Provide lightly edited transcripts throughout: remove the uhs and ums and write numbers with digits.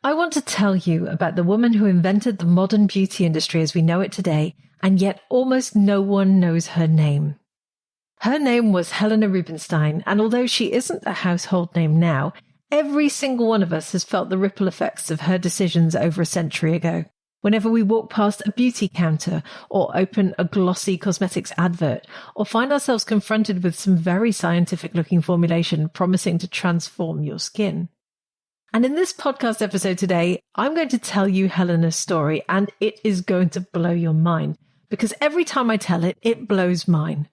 I want to tell you about the woman who invented the modern beauty industry as we know it today, and yet almost no one knows her name. Her name was Helena Rubinstein, and although she isn't a household name now, every single one of us has felt the ripple effects of her decisions over a century ago. Whenever we walk past a beauty counter or open a glossy cosmetics advert or find ourselves confronted with some very scientific-looking formulation promising to transform your skin. And in this podcast episode today, I'm going to tell you Helena's story, and it is going to blow your mind, because every time I tell it, it blows mine.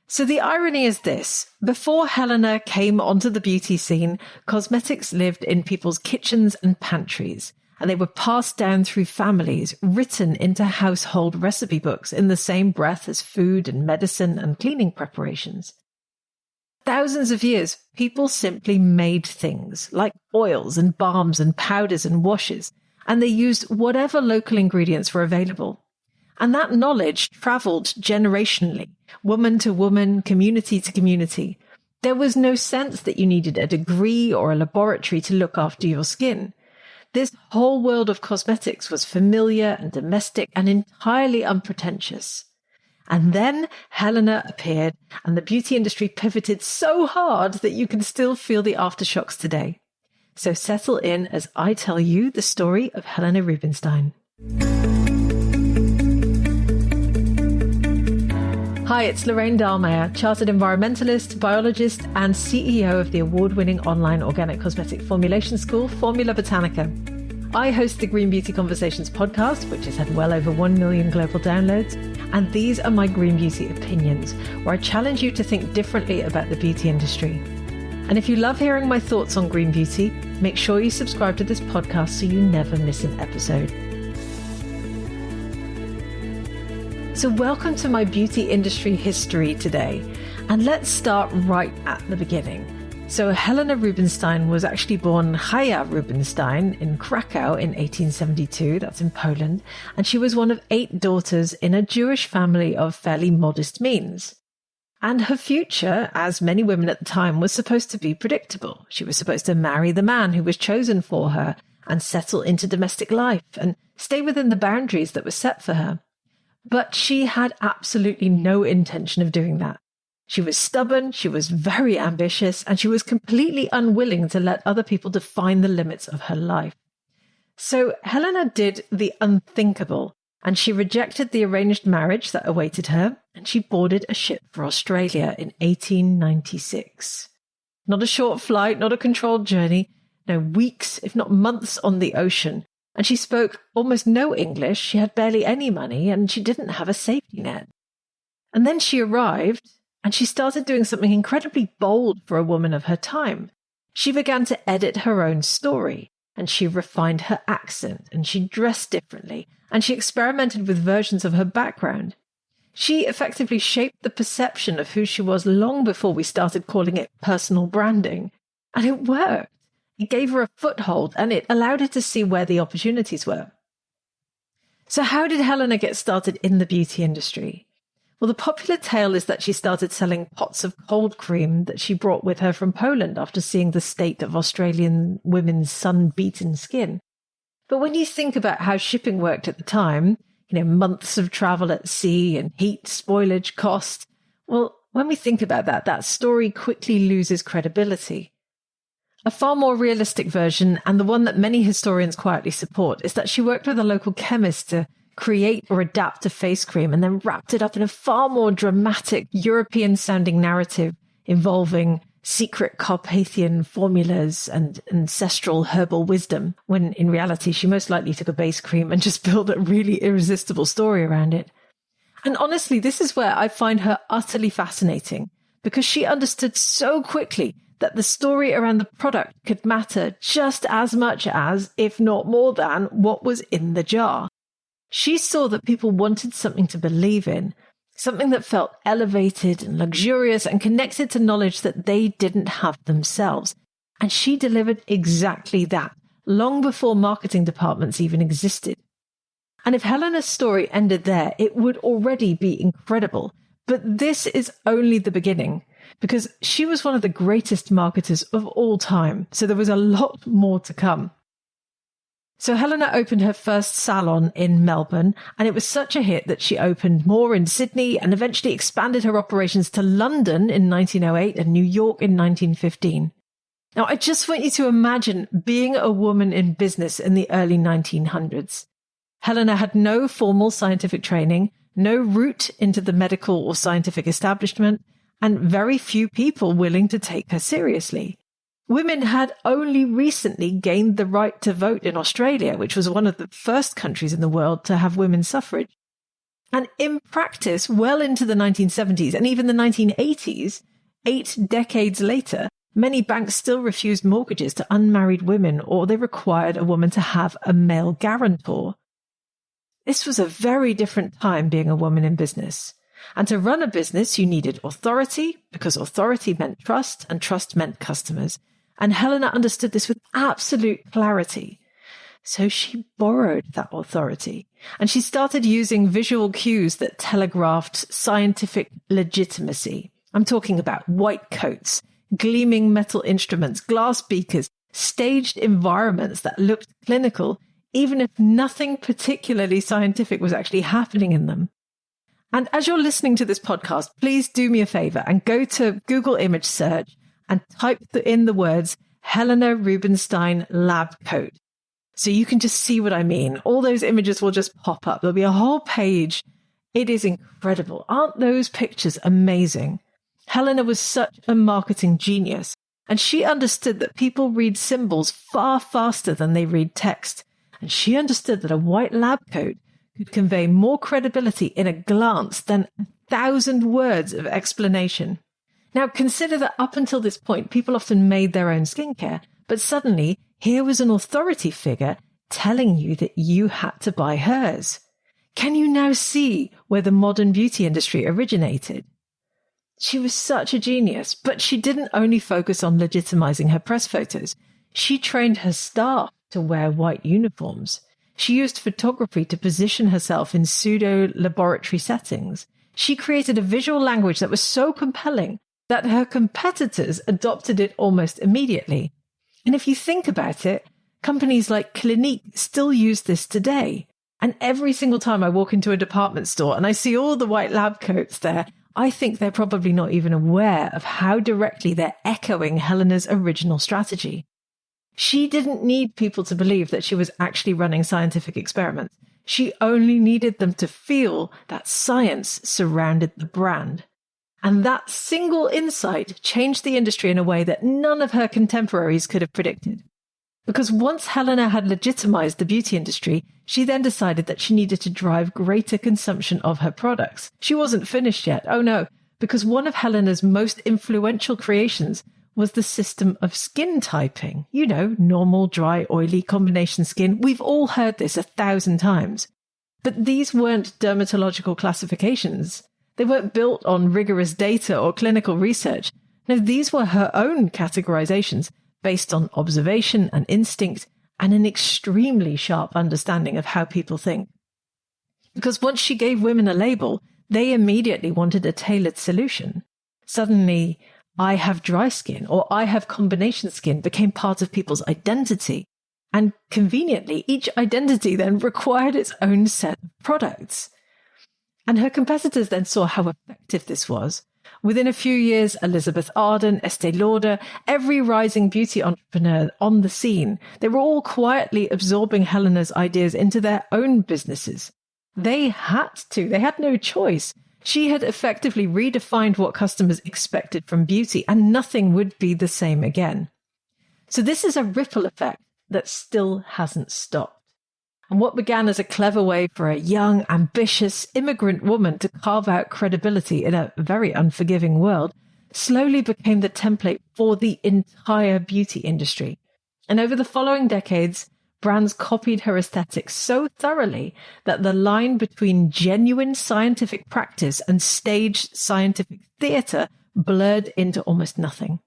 So the irony is this: before Helena came onto the beauty scene, cosmetics lived in people's kitchens and pantries, and they were passed down through families, written into household recipe books in the same breath as food and medicine and cleaning preparations. Thousands of years, people simply made things like oils and balms and powders and washes, and they used whatever local ingredients were available. And that knowledge traveled generationally, woman to woman, community to community. There was no sense that you needed a degree or a laboratory to look after your skin. This whole world of cosmetics was familiar and domestic and entirely unpretentious. And then Helena appeared, and the beauty industry pivoted so hard that you can still feel the aftershocks today. So settle in as I tell you the story of Helena Rubinstein. Hi, it's Lorraine Dallmeier, chartered environmentalist, biologist, and CEO of the award-winning online organic cosmetic formulation school, Formula Botanica. I host the Green Beauty Conversations podcast, which has had well over 1 million global downloads, and these are my green beauty opinions, where I challenge you to think differently about the beauty industry. And if you love hearing my thoughts on green beauty, make sure you subscribe to this podcast so you never miss an episode. So welcome to my beauty industry history today, and let's start right at the beginning. So Helena Rubinstein was actually born Helena Rubinstein in Krakow in 1872, that's in Poland, and she was one of 8 daughters in a Jewish family of fairly modest means. And her future, as many women at the time, was supposed to be predictable. She was supposed to marry the man who was chosen for her and settle into domestic life and stay within the boundaries that were set for her. But she had absolutely no intention of doing that. She was stubborn, she was very ambitious, and she was completely unwilling to let other people define the limits of her life. So Helena did the unthinkable, and she rejected the arranged marriage that awaited her, and she boarded a ship for Australia in 1896. Not a short flight, not a controlled journey, no, weeks, if not months on the ocean. And she spoke almost no English, she had barely any money, and she didn't have a safety net. And then she arrived, and she started doing something incredibly bold for a woman of her time. She began to edit her own story, and she refined her accent, and she dressed differently, and she experimented with versions of her background. She effectively shaped the perception of who she was long before we started calling it personal branding. And it worked. It gave her a foothold, and it allowed her to see where the opportunities were. So how did Helena get started in the beauty industry? Well, the popular tale is that she started selling pots of cold cream that she brought with her from Poland after seeing the state of Australian women's sun-beaten skin. But when you think about how shipping worked at the time, months of travel at sea and heat, spoilage, cost, well, when we think about that, that story quickly loses credibility. A far more realistic version, and the one that many historians quietly support, is that she worked with a local chemist to create or adapt a face cream and then wrapped it up in a far more dramatic European-sounding narrative involving secret Carpathian formulas and ancestral herbal wisdom, when in reality she most likely took a base cream and just built a really irresistible story around it. And honestly, this is where I find her utterly fascinating, because she understood so quickly that the story around the product could matter just as much as, if not more than, what was in the jar. She saw that people wanted something to believe in, something that felt elevated and luxurious and connected to knowledge that they didn't have themselves. And she delivered exactly that, long before marketing departments even existed. And if Helena's story ended there, it would already be incredible. But this is only the beginning, because she was one of the greatest marketers of all time. So there was a lot more to come. So Helena opened her first salon in Melbourne, and it was such a hit that she opened more in Sydney and eventually expanded her operations to London in 1908 and New York in 1915. Now, I just want you to imagine being a woman in business in the early 1900s. Helena had no formal scientific training, no route into the medical or scientific establishment, and very few people willing to take her seriously. Women had only recently gained the right to vote in Australia, which was one of the first countries in the world to have women's suffrage. And in practice, well into the 1970s and even the 1980s, 8 decades later, many banks still refused mortgages to unmarried women, or they required a woman to have a male guarantor. This was a very different time being a woman in business. And to run a business, you needed authority, because authority meant trust, and trust meant customers. And Helena understood this with absolute clarity. So she borrowed that authority, and she started using visual cues that telegraphed scientific legitimacy. I'm talking about white coats, gleaming metal instruments, glass beakers, staged environments that looked clinical, even if nothing particularly scientific was actually happening in them. And as you're listening to this podcast, please do me a favor and go to Google image search and type in the words Helena Rubinstein lab coat. So you can just see what I mean. All those images will just pop up. There'll be a whole page. It is incredible. Aren't those pictures amazing? Helena was such a marketing genius, and she understood that people read symbols far faster than they read text. And she understood that a white lab coat could convey more credibility in a glance than 1,000 words of explanation. Now, consider that up until this point, people often made their own skincare, but suddenly here was an authority figure telling you that you had to buy hers. Can you now see where the modern beauty industry originated? She was such a genius, but she didn't only focus on legitimizing her press photos. She trained her staff to wear white uniforms. She used photography to position herself in pseudo-laboratory settings. She created a visual language that was so compelling that her competitors adopted it almost immediately. And if you think about it, companies like Clinique still use this today. And every single time I walk into a department store and I see all the white lab coats there, I think they're probably not even aware of how directly they're echoing Helena's original strategy. She didn't need people to believe that she was actually running scientific experiments. She only needed them to feel that science surrounded the brand. And that single insight changed the industry in a way that none of her contemporaries could have predicted. Because once Helena had legitimized the beauty industry, she then decided that she needed to drive greater consumption of her products. She wasn't finished yet. Oh no, because one of Helena's most influential creations was the system of skin typing. You know, normal, dry, oily combination skin. We've all heard this 1,000 times. But these weren't dermatological classifications. They weren't built on rigorous data or clinical research. No, these were her own categorizations based on observation and instinct and an extremely sharp understanding of how people think. Because once she gave women a label, they immediately wanted a tailored solution. Suddenly, I have dry skin or I have combination skin became part of people's identity. And conveniently, each identity then required its own set of products. And her competitors then saw how effective this was. Within a few years, Elizabeth Arden, Estee Lauder, every rising beauty entrepreneur on the scene, they were all quietly absorbing Helena's ideas into their own businesses. They had to. They had no choice. She had effectively redefined what customers expected from beauty, and nothing would be the same again. So this is a ripple effect that still hasn't stopped. And what began as a clever way for a young, ambitious immigrant woman to carve out credibility in a very unforgiving world slowly became the template for the entire beauty industry. And over the following decades, brands copied her aesthetics so thoroughly that the line between genuine scientific practice and staged scientific theater blurred into almost nothing.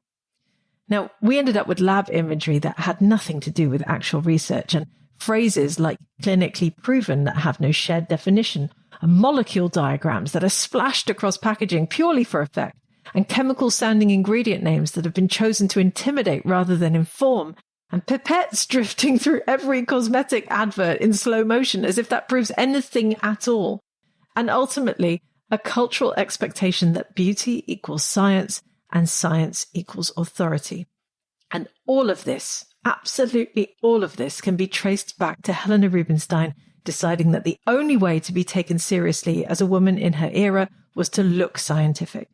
Now, we ended up with lab imagery that had nothing to do with actual research, and phrases like clinically proven that have no shared definition, and molecule diagrams that are splashed across packaging purely for effect, and chemical-sounding ingredient names that have been chosen to intimidate rather than inform, and pipettes drifting through every cosmetic advert in slow motion as if that proves anything at all. And ultimately, a cultural expectation that beauty equals science and science equals authority. And all of this, absolutely all of this, can be traced back to Helena Rubinstein deciding that the only way to be taken seriously as a woman in her era was to look scientific.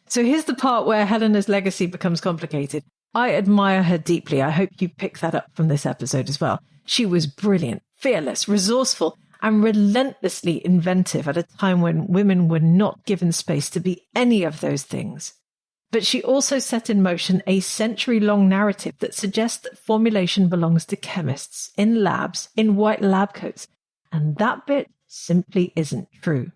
So here's the part where Helena's legacy becomes complicated. I admire her deeply. I hope you pick that up from this episode as well. She was brilliant, fearless, resourceful, and relentlessly inventive at a time when women were not given space to be any of those things. But she also set in motion a century-long narrative that suggests that formulation belongs to chemists, in labs, in white lab coats. And that bit simply isn't true.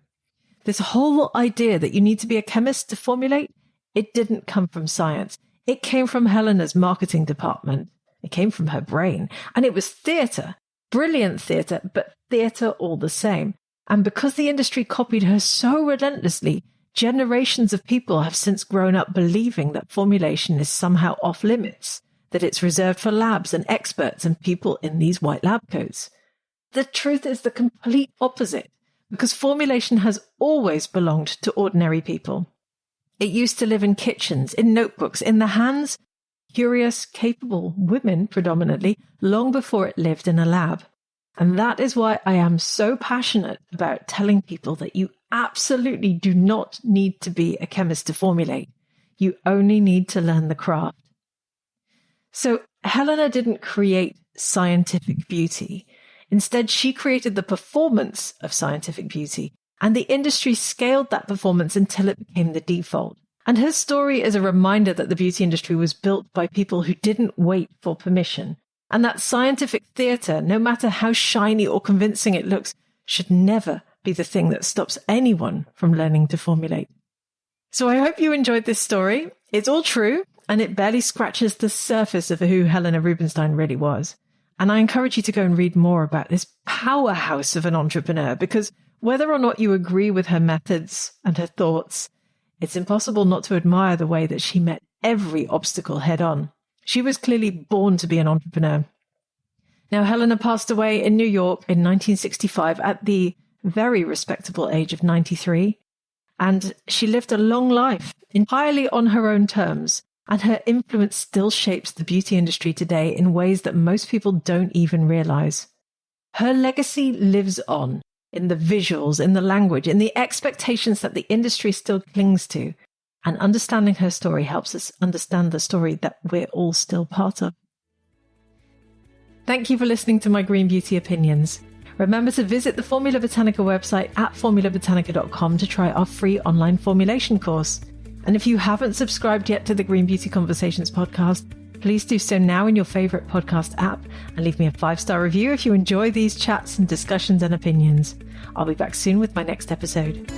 This whole idea that you need to be a chemist to formulate, it didn't come from science. It came from Helena's marketing department. It came from her brain. And it was theatre. Brilliant theatre, but theatre all the same. And because the industry copied her so relentlessly, generations of people have since grown up believing that formulation is somehow off limits, that it's reserved for labs and experts and people in these white lab coats. The truth is the complete opposite, because formulation has always belonged to ordinary people. It used to live in kitchens, in notebooks, in the hands of curious, capable women predominantly, long before it lived in a lab. And that is why I am so passionate about telling people that you absolutely do not need to be a chemist to formulate. You only need to learn the craft. So Helena didn't create scientific beauty. Instead, she created the performance of scientific beauty, and the industry scaled that performance until it became the default. And her story is a reminder that the beauty industry was built by people who didn't wait for permission, and that scientific theatre, no matter how shiny or convincing it looks, should never be the thing that stops anyone from learning to formulate. So I hope you enjoyed this story. It's all true, and it barely scratches the surface of who Helena Rubinstein really was. And I encourage you to go and read more about this powerhouse of an entrepreneur, because whether or not you agree with her methods and her thoughts, it's impossible not to admire the way that she met every obstacle head on. She was clearly born to be an entrepreneur. Now, Helena passed away in New York in 1965 at the very respectable age of 93, and she lived a long life entirely on her own terms, and her influence still shapes the beauty industry today in ways that most people don't even realize. Her legacy lives on in the visuals, in the language, in the expectations that the industry still clings to, and understanding her story helps us understand the story that we're all still part of. Thank you for listening to my Green Beauty Opinions. Remember to visit the Formula Botanica website at formulabotanica.com to try our free online formulation course. And if you haven't subscribed yet to the Green Beauty Conversations podcast, please do so now in your favorite podcast app and leave me a 5-star review if you enjoy these chats and discussions and opinions. I'll be back soon with my next episode.